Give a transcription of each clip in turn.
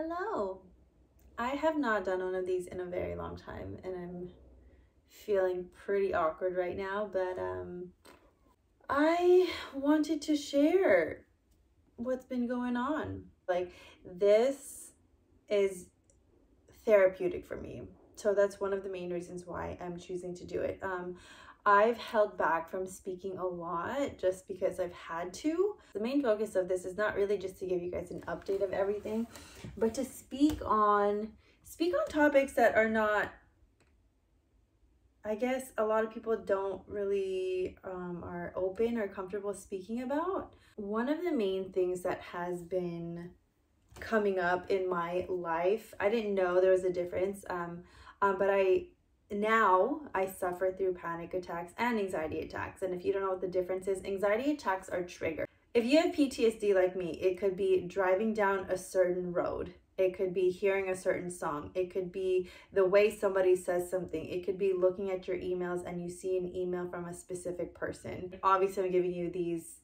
Hello. I have not done one of these in a very long time and I'm feeling pretty awkward right now, but I wanted to share what's been going on. Like, this is therapeutic for me. So that's one of the main reasons why I'm choosing to do it. I've held back from speaking a lot just because I've had to. The main focus of this is not really just to give you guys an update of everything, but to speak on topics that are not, I guess a lot of people don't really are open or comfortable speaking about. One of the main things that has been coming up in my life, I didn't know there was a difference, but now I suffer through panic attacks and anxiety attacks. And if you don't know what the difference is, anxiety attacks are triggered. If you have PTSD like me, it could be driving down a certain road. It could be hearing a certain song. It could be the way somebody says something. It could be looking at your emails and you see an email from a specific person. Obviously, I'm giving you these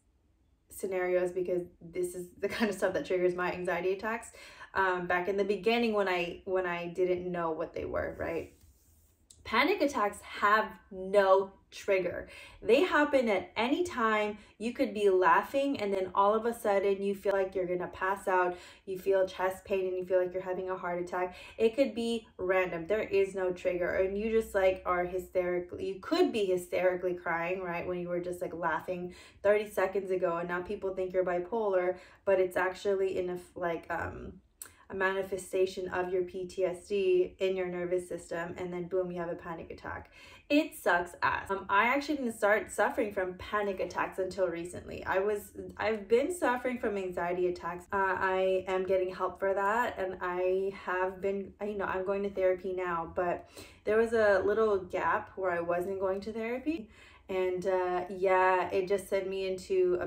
scenarios because this is the kind of stuff that triggers my anxiety attacks. Back in the beginning when I didn't know what they were, right? Panic attacks have no trigger. They happen at any time. You could be laughing and then all of a sudden you feel like you're gonna pass out. You feel chest pain and you feel like you're having a heart attack. It could be random. There is no trigger. And you just like are hysterically, you could be hysterically crying, right? When you were just like laughing 30 seconds ago and now people think you're bipolar, but it's actually in a manifestation of your PTSD in your nervous system, and then boom, you have a panic attack. It sucks ass. I actually didn't start suffering from panic attacks until recently. I've been suffering from anxiety attacks. I am getting help for that, and I have been, I'm going to therapy now, but there was a little gap where I wasn't going to therapy. And yeah, it just sent me into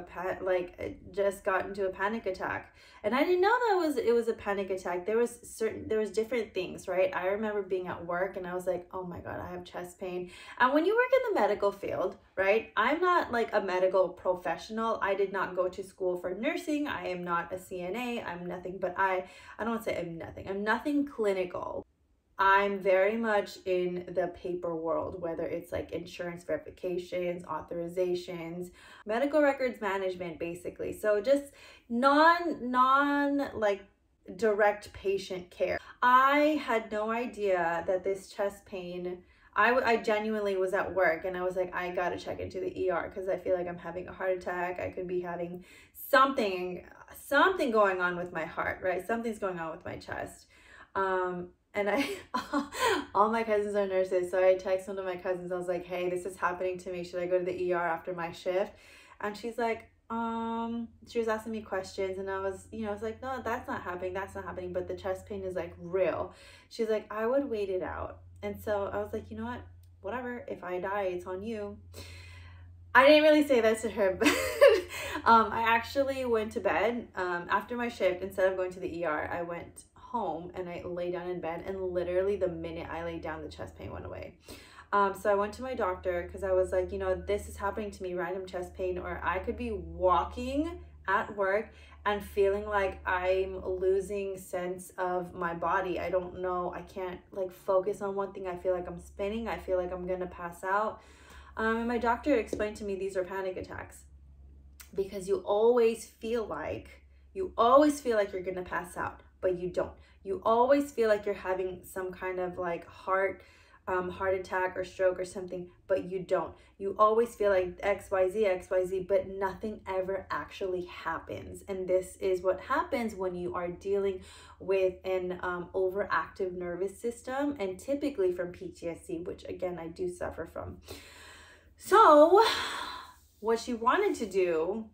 just got into a panic attack. And I didn't know it was a panic attack. There was different things, right? I remember being at work and I was like, oh my God, I have chest pain. And when you work in the medical field, right? I'm not like a medical professional. I did not go to school for nursing. I am not a CNA. I'm nothing, but I don't want to say I'm nothing. I'm nothing clinical. I'm very much in the paper world, whether it's like insurance verifications, authorizations, medical records management, basically. So just non like direct patient care. I had no idea that this chest pain, I genuinely was at work and I was like, I gotta check into the ER because I feel like I'm having a heart attack. I could be having something going on with my heart, right? Something's going on with my chest. And all my cousins are nurses, so I texted one of my cousins. I was like, hey, this is happening to me. Should I go to the ER after my shift? And she's like, she was asking me questions and I was like, no, that's not happening. That's not happening. But the chest pain is like real. She's like, I would wait it out. And so I was like, you know what? Whatever. If I die, it's on you. I didn't really say that to her, but I actually went to bed after my shift. Instead of going to the ER, I went home and I lay down in bed, and literally the minute I laid down, the chest pain went away. So I went to my doctor because I was like, this is happening to me, random chest pain, or I could be walking at work and feeling like I'm losing sense of my body. I don't know. I can't like focus on one thing. I feel like I'm spinning. I feel like I'm going to pass out. And my doctor explained to me these are panic attacks because you always feel like you're going to pass out, but you don't. You always feel like you're having some kind of like heart attack or stroke or something, but you don't. You always feel like XYZ, but nothing ever actually happens. And this is what happens when you are dealing with an overactive nervous system, and typically from PTSD, which again, I do suffer from. So what she wanted to do,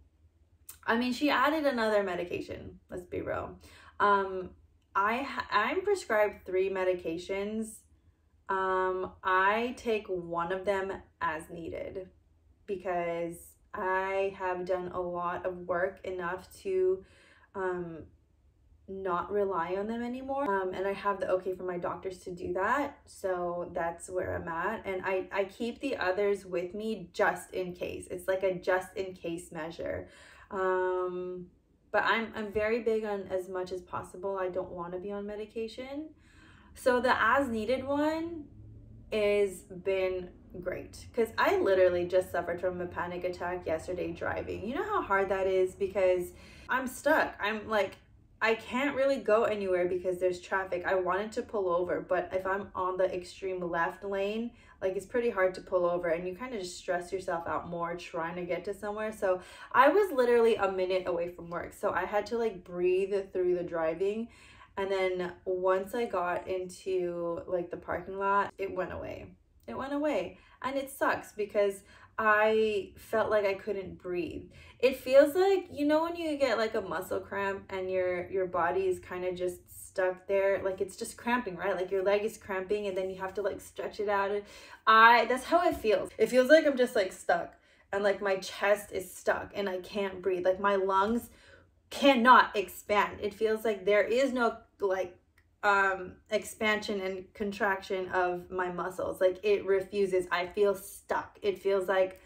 she added another medication, let's be real. I'm prescribed 3 medications. I take one of them as needed because I have done a lot of work enough to not rely on them anymore. And I have the okay from my doctors to do that. So that's where I'm at. And I keep the others with me just in case. It's like a just in case measure. But I'm very big on as much as possible. I don't want to be on medication. So the as needed one is been great, because I literally just suffered from a panic attack yesterday driving. You know how hard that is, because I'm stuck. I'm like, I can't really go anywhere because there's traffic. I wanted to pull over, but if I'm on the extreme left lane, like it's pretty hard to pull over, and you kind of just stress yourself out more trying to get to somewhere. So I was literally a minute away from work, so I had to like breathe through the driving. And then once I got into like the parking lot, it went away. It went away. And it sucks because I felt like I couldn't breathe. It feels like, you know, when you get like a muscle cramp and your body is kind of just stuck there, like it's just cramping, right? Like your leg is cramping and then you have to like stretch it out. That's how it feels. It feels like I'm just like stuck, and like my chest is stuck and I can't breathe. Like my lungs cannot expand. It feels like there is no like expansion and contraction of my muscles. Like it refuses. I feel stuck. It feels like,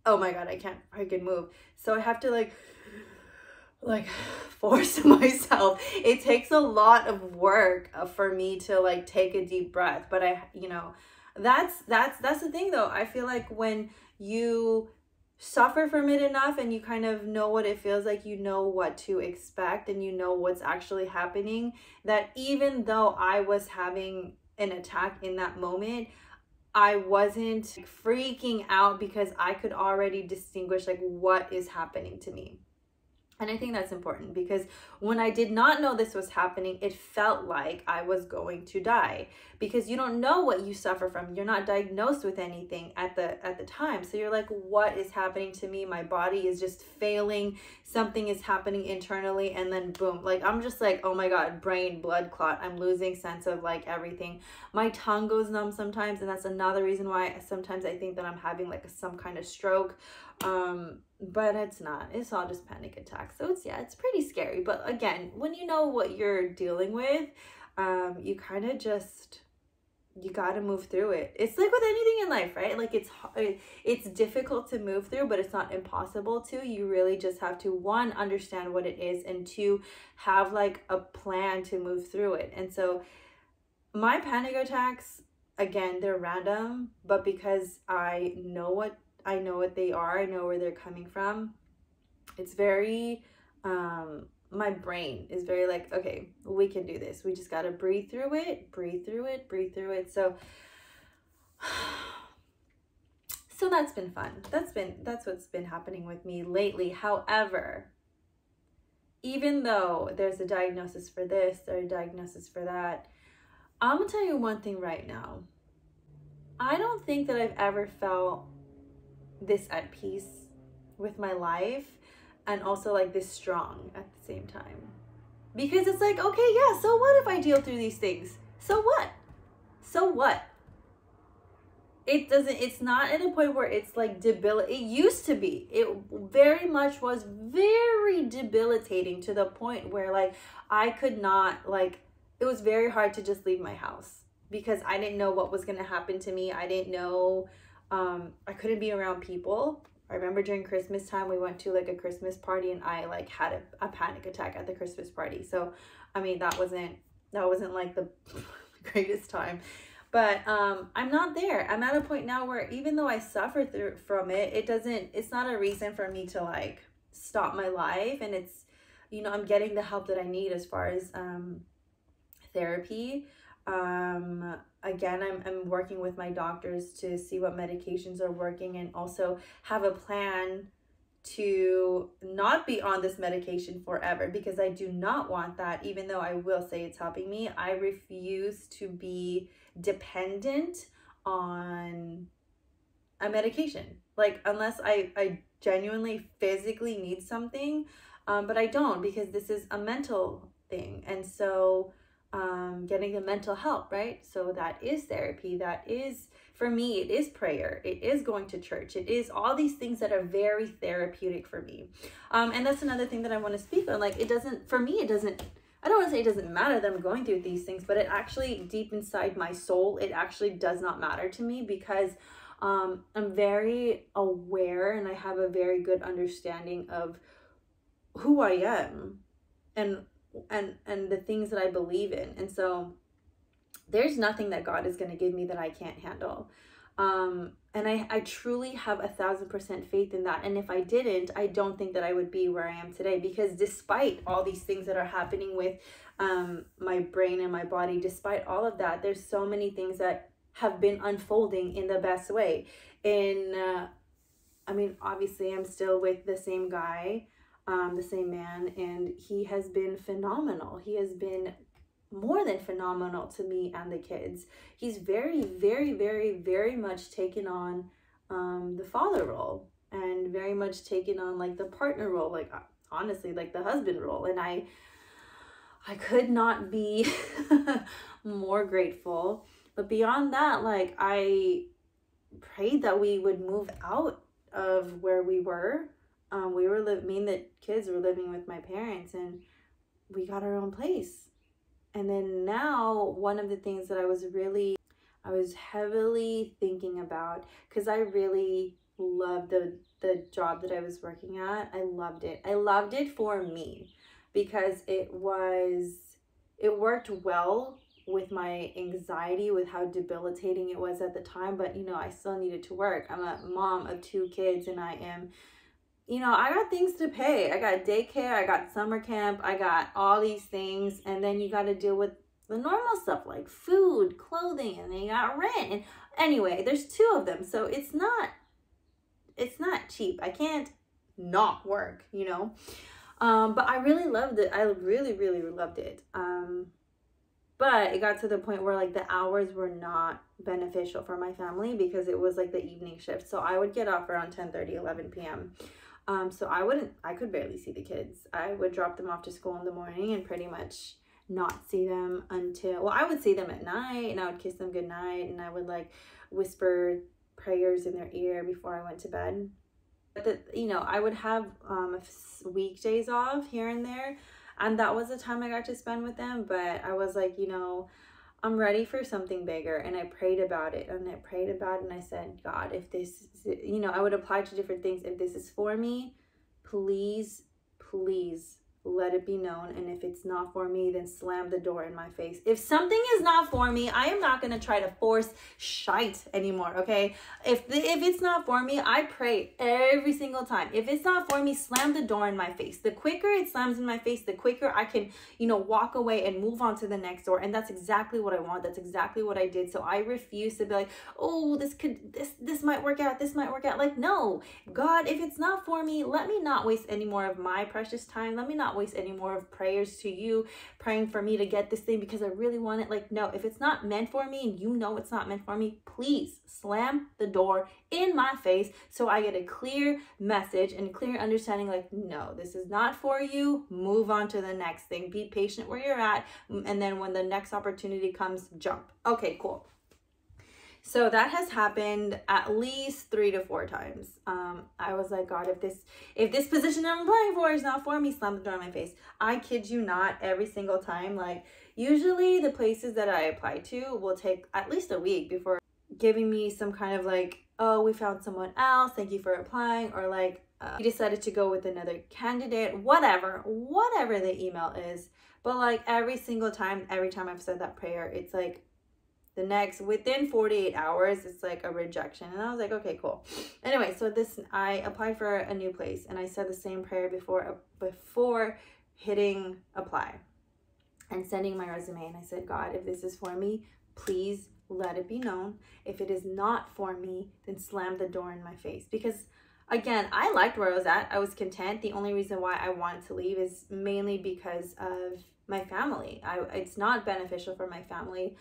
oh my god, I can't freaking move. So I have to like force myself. It takes a lot of work for me to like take a deep breath. But I, you know, that's the thing though. I feel like when you suffer from it enough and you kind of know what it feels like, you know what to expect, and you know what's actually happening, that even though I was having an attack in that moment, I wasn't freaking out because I could already distinguish like what is happening to me. And I think that's important, because when I did not know this was happening, it felt like I was going to die, because you don't know what you suffer from. You're not diagnosed with anything at the time. So you're like, what is happening to me? My body is just failing. Something is happening internally, and then boom, like I'm just like, oh my god, brain blood clot. I'm losing sense of like everything. My tongue goes numb sometimes, and that's another reason why sometimes I think that I'm having like some kind of stroke. But it's not. It's all just panic attacks. So it's pretty scary. But again, when you know what you're dealing with, you kind of just, you got to move through it. It's like with anything in life, right? Like it's difficult to move through, but it's not impossible to. You really just have to, one, understand what it is, and two, have like a plan to move through it. And so my panic attacks, again, they're random, but because I know what they are, I know where they're coming from. It's very, my brain is very like, okay, we can do this. We just got to breathe through it, breathe through it, breathe through it. So that's been fun. That's what's been happening with me lately. However, even though there's a diagnosis for this or a diagnosis for that, I'm gonna tell you one thing right now. I don't think that I've ever felt this at peace with my life, and also like this strong at the same time. Because it's like, okay, yeah, so what if I deal through these things? So what? So what? It's not at a point where it's like it used to be. It very much was very debilitating, to the point where like I could not, like, it was very hard to just leave my house because I didn't know what was going to happen to me. I didn't know, I couldn't be around people. I remember during Christmas time, we went to like a Christmas party, and I like had a panic attack at the Christmas party. So, I mean, that wasn't like the greatest time. But I'm not there. I'm at a point now where even though I suffer from it, it's not a reason for me to like stop my life. And it's, you know, I'm getting the help that I need as far as therapy. Again, I'm working with my doctors to see what medications are working, and also have a plan to not be on this medication forever, because I do not want that. Even though I will say it's helping me, I refuse to be dependent on a medication, like unless I genuinely physically need something, but I don't, because this is a mental thing. And so getting the mental help, right? So that is therapy. That is, for me, it is prayer. It is going to church. It is all these things that are very therapeutic for me. And that's another thing that I want to speak on. Like, it doesn't, for me, it doesn't, I don't want to say it doesn't matter that I'm going through these things, but it actually, deep inside my soul, it actually does not matter to me, because I'm very aware, and I have a very good understanding of who I am and and the things that I believe in. And so there's nothing that God is going to give me that I can't handle. And I truly have 1,000% faith in that. And if I didn't, I don't think that I would be where I am today, because despite all these things that are happening with my brain and my body, despite all of that, there's so many things that have been unfolding in the best way. And I mean, obviously I'm still with the same guy, the same man, and he has been phenomenal. He has been more than phenomenal to me and the kids. He's very, very, very, very much taken on the father role, and very much taken on like the partner role, like honestly, like the husband role. And I could not be more grateful. But beyond that, like, I prayed that we would move out of where we were. Me and the kids were living with my parents, and we got our own place. And then now, one of the things that I was heavily thinking about, because I really loved the job that I was working at. I loved it. I loved it for me, because it worked well with my anxiety, with how debilitating it was at the time. But, you know, I still needed to work. I'm a mom of 2 kids, and I am, you know, I got things to pay. I got daycare, I got summer camp, I got all these things. And then you got to deal with the normal stuff like food, clothing, and then you got rent. And anyway, there's 2 of them. So it's not cheap. I can't not work, you know. But I really loved it. I really, really loved it. But it got to the point where like the hours were not beneficial for my family, because it was like the evening shift. So I would get off around 10:30, 11 p.m. So I could barely see the kids. I would drop them off to school in the morning and pretty much not see them until, well, I would see them at night, and I would kiss them goodnight, and I would like whisper prayers in their ear before I went to bed. But you know, I would have weekdays off here and there, and that was the time I got to spend with them. But I was like, you know, I'm ready for something bigger. And I prayed about it, and I prayed about it, and I said, God, if this, you know, I would apply to different things. If this is for me, please, please let it be known. And if it's not for me, then slam the door in my face. If something is not for me, I am not going to try to force shite anymore, okay? If it's not for me, I pray every single time. If it's not for me, slam the door in my face. The quicker it slams in my face, the quicker I can, you know, walk away and move on to the next door. And that's exactly what I want. That's exactly what I did. So I refuse to be like, oh, this might work out. This might work out. Like, no, God, if it's not for me, let me not waste any more of my precious time. Let me not waste any more of prayers to you, praying for me to get this thing because I really want it. Like, no, if it's not meant for me, and you know it's not meant for me, please slam the door in my face so I get a clear message and clear understanding, like, no, this is not for you. Move on to the next thing. Be patient where you're at, and then when the next opportunity comes, jump. Okay, cool. So that has happened at least 3 to 4 times. I was like, God, if this position I'm applying for is not for me, slam the door in my face. I kid you not, every single time. Like, usually the places that I apply to will take at least a week before giving me some kind of like, oh, we found someone else, thank you for applying, or like, we decided to go with another candidate, whatever the email is. But like every single time, every time I've said that prayer, it's like, within 48 hours, it's like a rejection. And I was like, okay, cool. Anyway, so I applied for a new place, and I said the same prayer before hitting apply and sending my resume. And I said, God, if this is for me, please let it be known. If it is not for me, then slam the door in my face. Because again, I liked where I was at. I was content. The only reason why I wanted to leave is mainly because of my family. It's not beneficial for my family.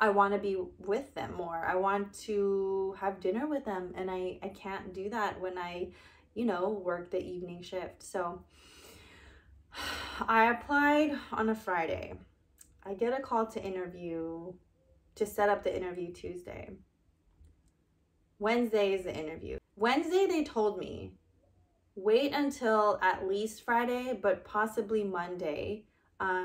I want to be with them more. I want to have dinner with them, and I can't do that when I, you know, work the evening shift. So I applied on a Friday. I get a call to set up the interview Tuesday. Wednesday is the interview. Wednesday, they told me, wait until at least Friday, but possibly Monday,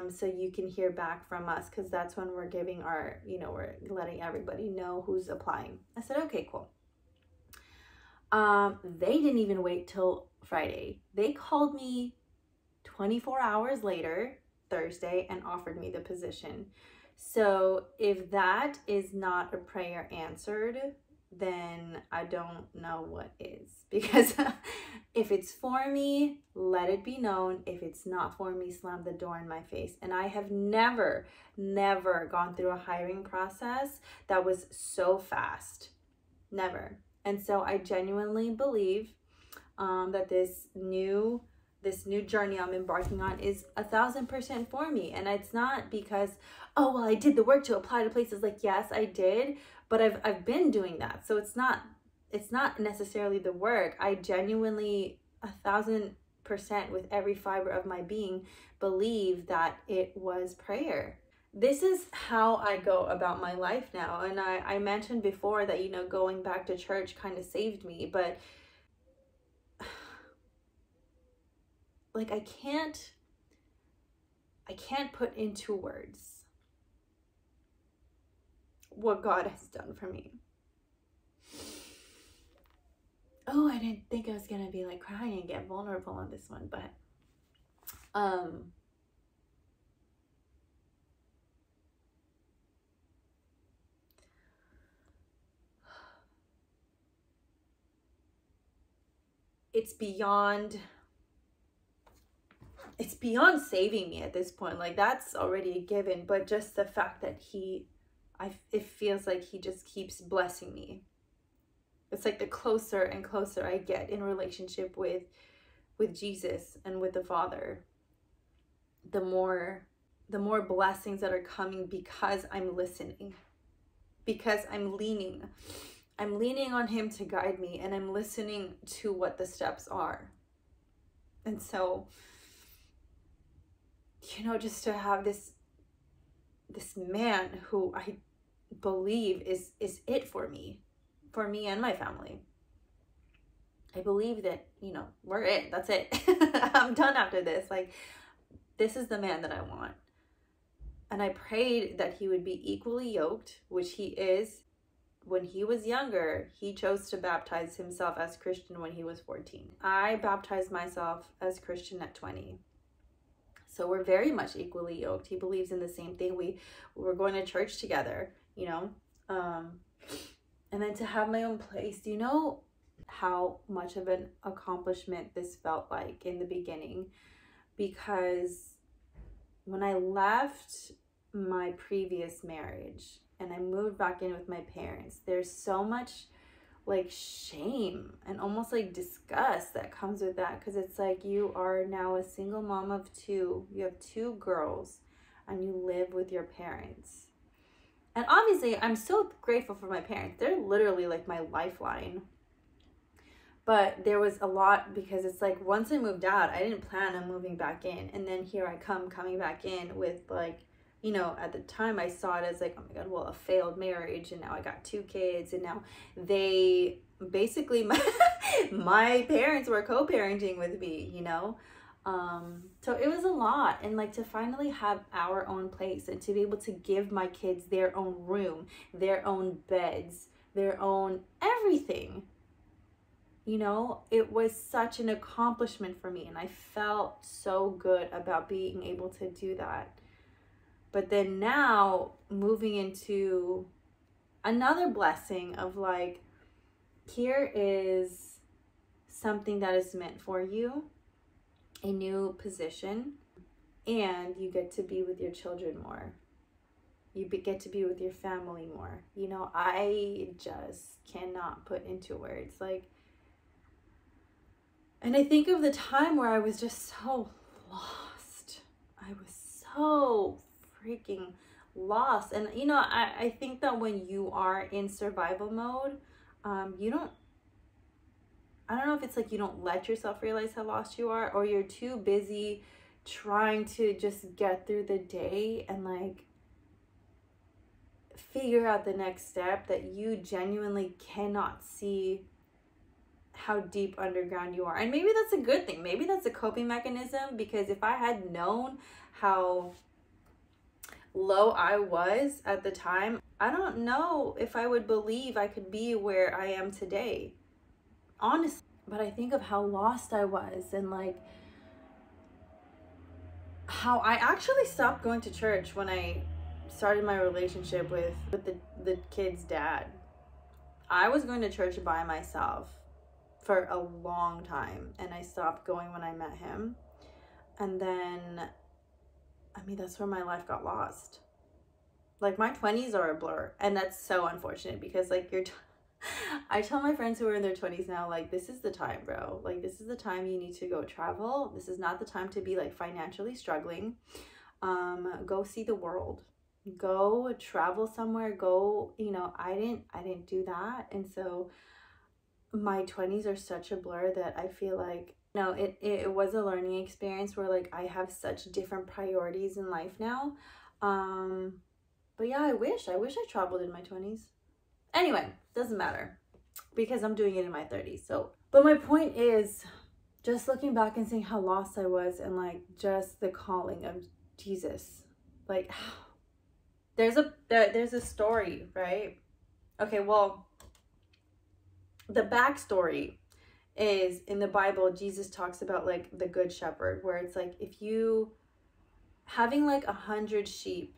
so you can hear back from us, because that's when we're giving our, you know, we're letting everybody know who's applying. I said, okay, cool. They didn't even wait till Friday. They called me 24 hours later, Thursday, and offered me the position. So if that is not a prayer answered, then I don't know what is. Because if it's for me, let it be known. If it's not for me, slam the door in my face. And I have never gone through a hiring process that was so fast. Never. And so I genuinely believe that this new journey I'm embarking on is 1,000% for me. And it's not because, oh, well, I did the work to apply to places. Like, yes, I did, but I've been doing that. So it's not necessarily the work. I genuinely 1,000% with every fiber of my being believe that it was prayer. This is how I go about my life now. And I mentioned before that, you know, going back to church kind of saved me, but like I can't put into words what God has done for me. Oh, I didn't think I was gonna be like crying and get vulnerable on this one, but it's beyond saving me at this point. Like, that's already a given, but just the fact that it feels like he just keeps blessing me. It's like the closer and closer I get in relationship with Jesus and with the Father, the more blessings that are coming, because I'm listening, because I'm leaning on him to guide me, and I'm listening to what the steps are. And so, you know, just to have this man who I believe is it for me and my family. I believe that, you know, we're it. That's it. I'm done after this. Like, this is the man that I want. And I prayed that he would be equally yoked, which he is. When he was younger, he chose to baptize himself as Christian when he was 14. I baptized myself as Christian at 20. So we're very much equally yoked. He believes in the same thing. We were going to church together, you know. And then to have my own place, do you know how much of an accomplishment this felt like in the beginning? Because when I left my previous marriage and I moved back in with my parents, there's so much like shame and almost like disgust that comes with that, because it's like you are now a single mom of two, you have two girls, and you live with your parents. And obviously I'm so grateful for my parents. They're literally like my lifeline. But there was a lot, because it's like once I moved out, I didn't plan on moving back in, and then here I come coming back in with, like, you know, at the time I saw it as like, oh my God, well, a failed marriage, and now I got 2 kids, and now they basically, my parents were co-parenting with me, you know? So it was a lot. And like to finally have our own place and to be able to give my kids their own room, their own beds, their own everything, you know, it was such an accomplishment for me. And I felt so good about being able to do that. But then now moving into another blessing of like, here is something that is meant for you, a new position, and you get to be with your children more. You get to be with your family more. You know, I just cannot put into words. Like, and I think of the time where I was just so lost. I was so freaking lost. And, you know, I think that when you are in survival mode, I don't know if it's like you don't let yourself realize how lost you are, or you're too busy trying to just get through the day and like figure out the next step, that you genuinely cannot see how deep underground you are. And maybe that's a good thing. Maybe that's a coping mechanism, because if I had known how low I was at the time, I don't know if I would believe I could be where I am today. Honestly, But I think of how lost I was, and like how I actually stopped going to church when I started my relationship with the kid's dad. I was going to church by myself for a long time, and I stopped going when I met him. And then, I mean, that's where my life got lost. Like, my 20s are a blur, and that's so unfortunate because, like, I tell my friends who are in their 20s now, like, this is the time, bro. Like, this is the time you need to go travel. This is not the time to be, like, financially struggling. Go see the world. Go travel somewhere. Go, you know, I didn't do that. And so my 20s are such a blur that I feel like, no, it was a learning experience where, like, I have such different priorities in life now. But yeah, I wish I traveled in my 20s. Anyway, doesn't matter because I'm doing it in my 30s. So, but my point is just looking back and seeing how lost I was, and like just the calling of Jesus. Like, there's a story, right? Okay, well, the backstory is in the Bible, Jesus talks about like the good shepherd, where it's like if you having like 100 sheep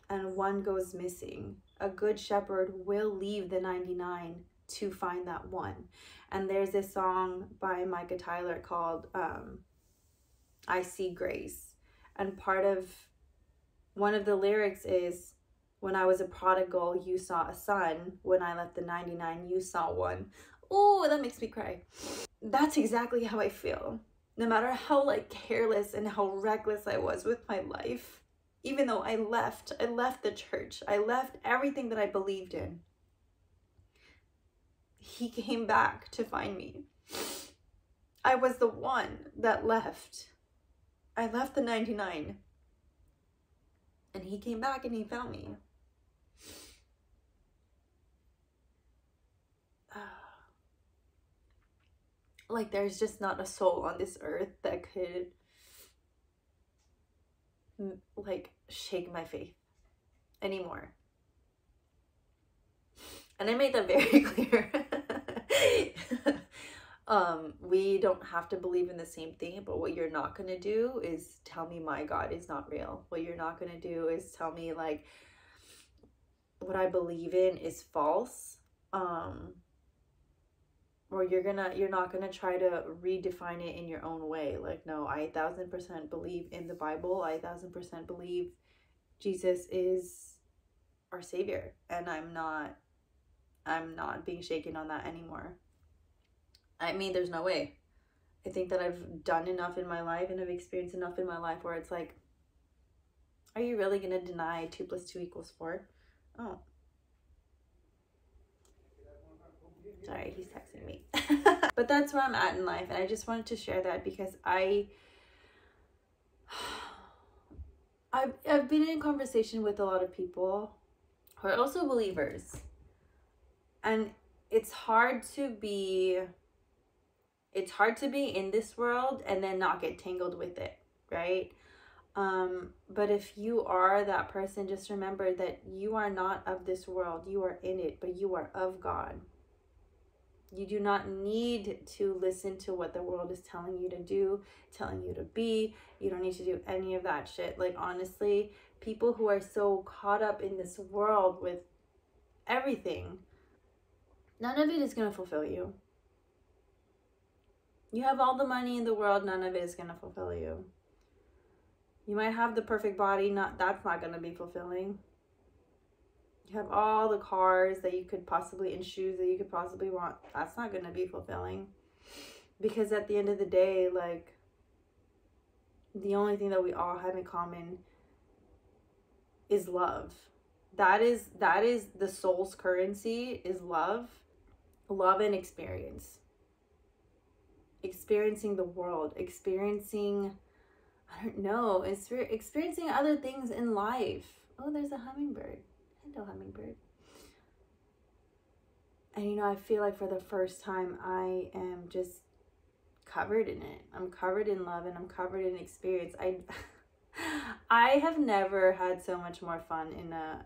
and one goes missing, a good shepherd will leave the 99 to find that one. And there's this song by Micah Tyler called I See Grace. And one of the lyrics is, when I was a prodigal, you saw a son. When I left the 99, you saw one. Oh, that makes me cry. That's exactly how I feel. No matter how like careless and how reckless I was with my life, even though I left the church, I left everything that I believed in, he came back to find me. I was the one that left. I left the 99. And he came back and he found me. Like, there's just not a soul on this earth that could like shake my faith anymore. And I made that very clear. We don't have to believe in the same thing, but what you're not going to do is tell me my God is not real. What you're not going to do is tell me like what I believe in is false. Or you're not gonna try to redefine it in your own way. Like, no, I 1000% believe in the Bible. I 1000% believe Jesus is our Savior, and I'm not being shaken on that anymore. I mean, there's no way. I think that I've done enough in my life and I've experienced enough in my life where it's like, are you really gonna deny 2 + 2 = 4? Oh. Sorry, he's texting me. But that's where I'm at in life, and I just wanted to share that because I've been in conversation with a lot of people who are also believers, and it's hard to be in this world and then not get tangled with it, right? But if you are that person, just remember that you are not of this world. You are in it, but you are of God. You do not need to listen to what the world is telling you to do, telling you to be. You don't need to do any of that shit. Like, honestly, people who are so caught up in this world with everything, none of it is going to fulfill you. You have all the money in the world, none of it is going to fulfill you. You might have the perfect body, that's not going to be fulfilling. You have all the cars that you could possibly, and shoes that you could possibly want. That's not going to be fulfilling. Because at the end of the day, like, the only thing that we all have in common is love. That is the soul's currency, is love. Love and experience. Experiencing the world. Experiencing, I don't know, experiencing other things in life. Oh, there's a hummingbird. Hello, hummingbird. And you know, I feel like for the first time I am just covered in it. I'm covered in love and I'm covered in experience. I have never had so much more fun in a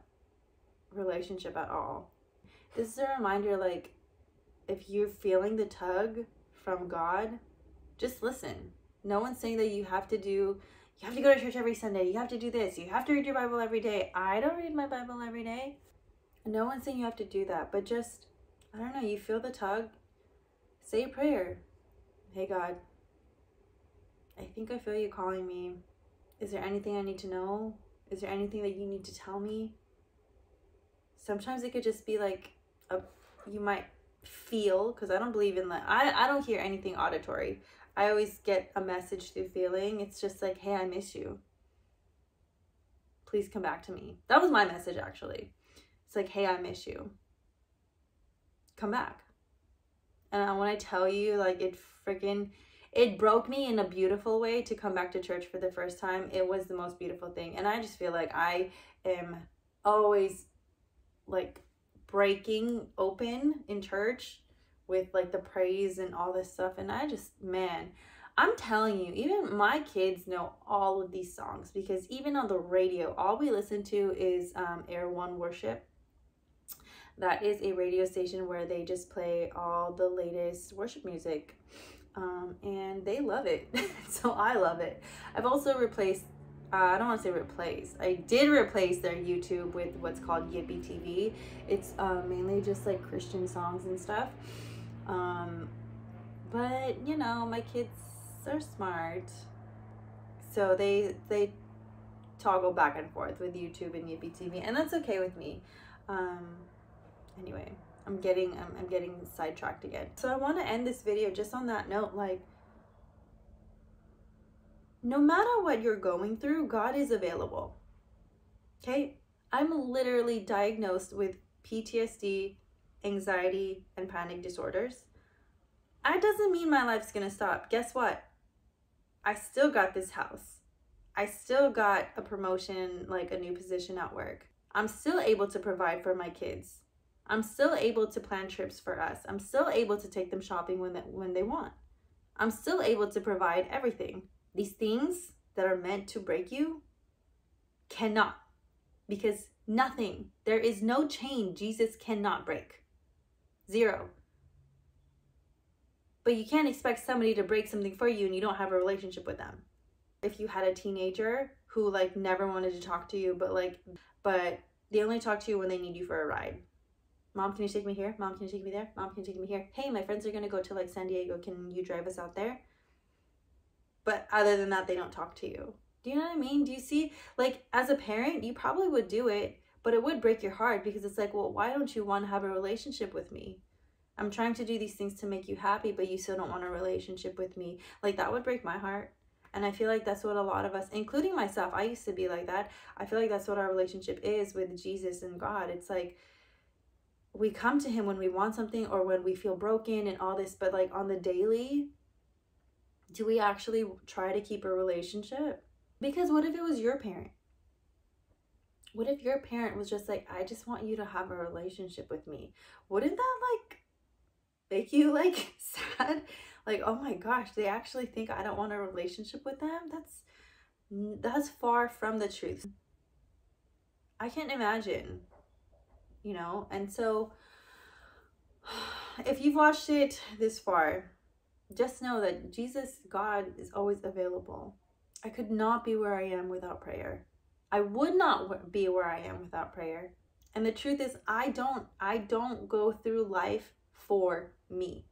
relationship at all. This is a reminder, like, if you're feeling the tug from God, just listen. No one's saying that you have to go to church every Sunday, you have to do this, you have to read your Bible every day. I don't read my Bible every day. No one's saying you have to do that, but just, I don't know, you feel the tug, say a prayer. Hey God, I think I feel you calling me. Is there anything I need to know? Is there anything that you need to tell me? Sometimes it could just be like, you might feel, because I don't believe in that. I don't hear anything auditory. I always get a message through feeling. It's just like, hey, I miss you. Please come back to me. That was my message, actually. It's like, hey, I miss you. Come back. And when I tell you, like, it broke me in a beautiful way to come back to church for the first time. It was the most beautiful thing. And I just feel like I am always like breaking open in church with like the praise and all this stuff. And I just, man, I'm telling you, even my kids know all of these songs, because even on the radio, all we listen to is Air One Worship. That is a radio station where they just play all the latest worship music. And they love it. So I love it. I've also replaced, I don't want to say replace, I did replace their YouTube with what's called Yippee TV. It's mainly just like Christian songs and stuff. But you know, my kids are smart, so they toggle back and forth with YouTube and Yippee TV, and that's okay with me. Anyway, I'm getting sidetracked again. So I want to end this video just on that note, like, no matter what you're going through, God is available. Okay? I'm literally diagnosed with PTSD, anxiety, and panic disorders. That doesn't mean my life's gonna stop. Guess what? I still got this house. I still got a promotion, like a new position at work. I'm still able to provide for my kids. I'm still able to plan trips for us. I'm still able to take them shopping when they want. I'm still able to provide everything. These things that are meant to break you cannot, because nothing, there is no chain Jesus cannot break. Zero. But you can't expect somebody to break something for you and you don't have a relationship with them. If you had a teenager who like never wanted to talk to you, but they only talk to you when they need you for a ride. Mom, can you take me here? Mom, can you take me there? Mom, can you take me here? Hey, my friends are gonna go to like San Diego. Can you drive us out there? But other than that, they don't talk to you. Do you know what I mean? Do you see, like, as a parent, you probably would do it, but it would break your heart, because it's like, well, why don't you want to have a relationship with me? I'm trying to do these things to make you happy, but you still don't want a relationship with me. Like, that would break my heart. And I feel like that's what a lot of us, including myself, I used to be like that. I feel like that's what our relationship is with Jesus and God. It's like, we come to him when we want something or when we feel broken and all this, but like on the daily, do we actually try to keep a relationship? Because what if it was your parent? What if your parent was just like, I just want you to have a relationship with me? Wouldn't that like make you like sad? Like, oh my gosh, they actually think I don't want a relationship with them? That's far from the truth. I can't imagine, you know? And so if you've watched it this far, just know that Jesus, God, is always available. I could not be where I am without prayer. I would not be where I am without prayer. And the truth is, I don't go through life for me.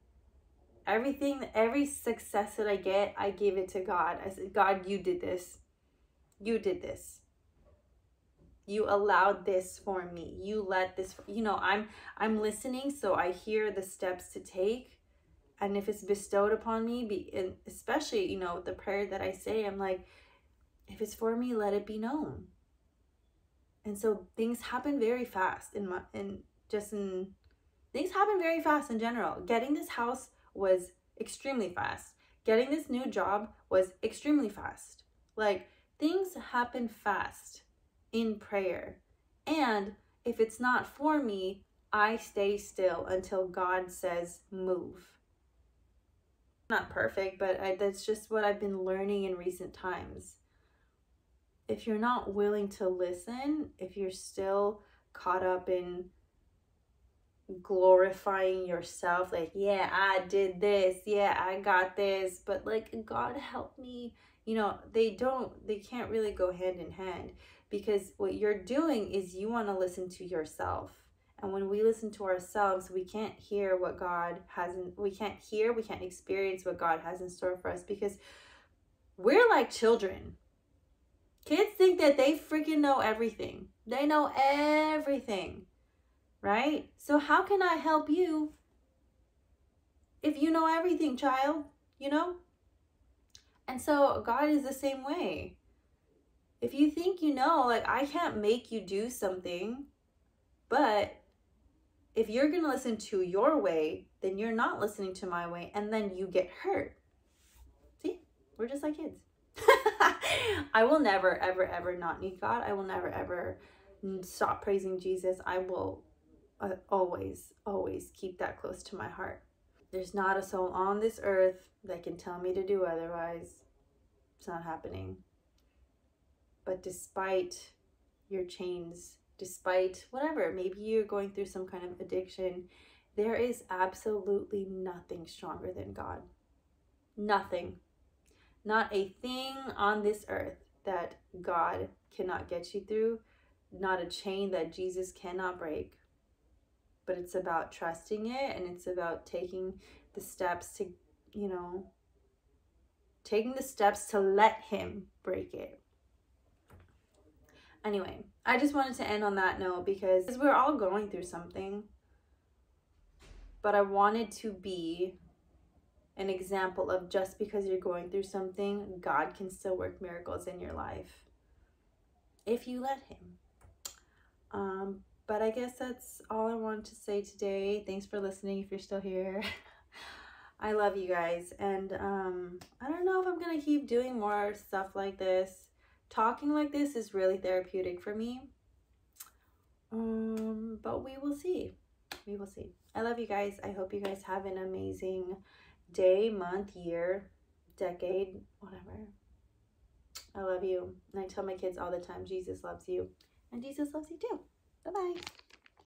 Every success that I get, I give it to God. I said, God, you did this. You did this. You allowed this for me. You let this, you know, I'm listening, so I hear the steps to take. And if it's bestowed upon me, and especially, you know, the prayer that I say, I'm like, if it's for me, let it be known. And so things happen very fast things happen very fast in general. Getting this house was extremely fast. Getting this new job was extremely fast. Like, things happen fast in prayer. And if it's not for me, I stay still until God says move. Not perfect, but that's just what I've been learning in recent times. If you're not willing to listen, if you're still caught up in glorifying yourself, like, yeah, I did this, yeah, I got this, but like, God help me, you know, they can't really go hand in hand, because what you're doing is you want to listen to yourself. And when we listen to ourselves, we can't hear what God hasn't, we can't experience what God has in store for us, because we're like children. Kids think that they freaking know everything. They know everything, right? So how can I help you if you know everything, child? You know? And so God is the same way. If you think you know, like, I can't make you do something, but if you're going to listen to your way, then you're not listening to my way, and then you get hurt. See? We're just like kids. I will never, ever, ever not need God. I will never, ever stop praising Jesus. I will always, always keep that close to my heart. There's not a soul on this earth that can tell me to do otherwise. It's not happening. But despite your chains, despite whatever, maybe you're going through some kind of addiction, there is absolutely nothing stronger than God. Nothing. Not a thing on this earth that God cannot get you through. Not a chain that Jesus cannot break. But it's about trusting it, and it's about taking the steps to, you know, taking the steps to let him break it. Anyway, I just wanted to end on that note, because we're all going through something, but I wanted to be an example of, just because you're going through something, God can still work miracles in your life if you let him. But I guess that's all I wanted to say today. Thanks for listening if you're still here. I love you guys, and I don't know if I'm gonna keep doing more stuff like this. Talking like this is really therapeutic for me. But we will see. We will see. I love you guys. I hope you guys have an amazing day, month, year, decade, whatever. I love you. And I tell my kids all the time, Jesus loves you. And Jesus loves you too. Bye-bye.